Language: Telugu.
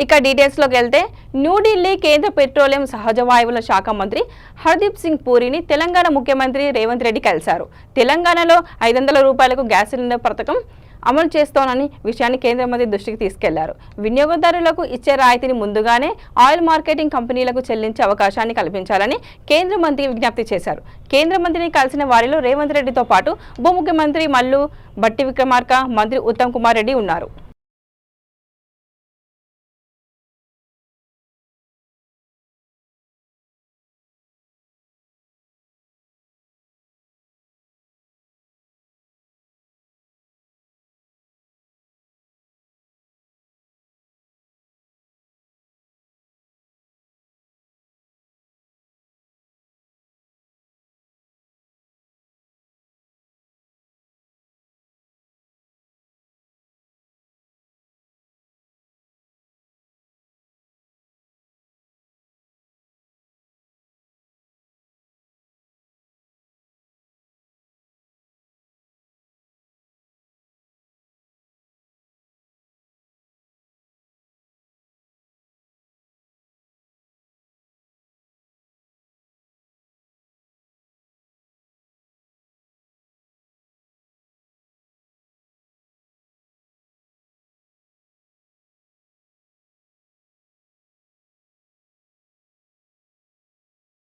ఇక డీటెయిల్స్లోకి వెళ్తే న్యూఢిల్లీ కేంద్ర పెట్రోలియం సహజ వాయువుల శాఖ మంత్రి హర్దీప్ సింగ్ పూరిని తెలంగాణ ముఖ్యమంత్రి రేవంత్ రెడ్డి కలిశారు. తెలంగాణలో 500 రూపాయలకు గ్యాస్ సిలిండర్ పథకం అమలు చేస్తోనని విషయాన్ని కేంద్ర మంత్రి దృష్టికి తీసుకెళ్లారు. వినియోగదారులకు ఇచ్చే రాయితీని ముందుగానే ఆయిల్ మార్కెటింగ్ కంపెనీలకు చెల్లించే అవకాశాన్ని కల్పించాలని కేంద్ర మంత్రి విజ్ఞప్తి చేశారు. కేంద్ర మంత్రిని కలిసిన వారిలో రేవంత్ రెడ్డితో పాటు ఉప ముఖ్యమంత్రి మల్లు భట్టి విక్రమార్క, మంత్రి ఉత్తమ్ కుమార్ రెడ్డి ఉన్నారు.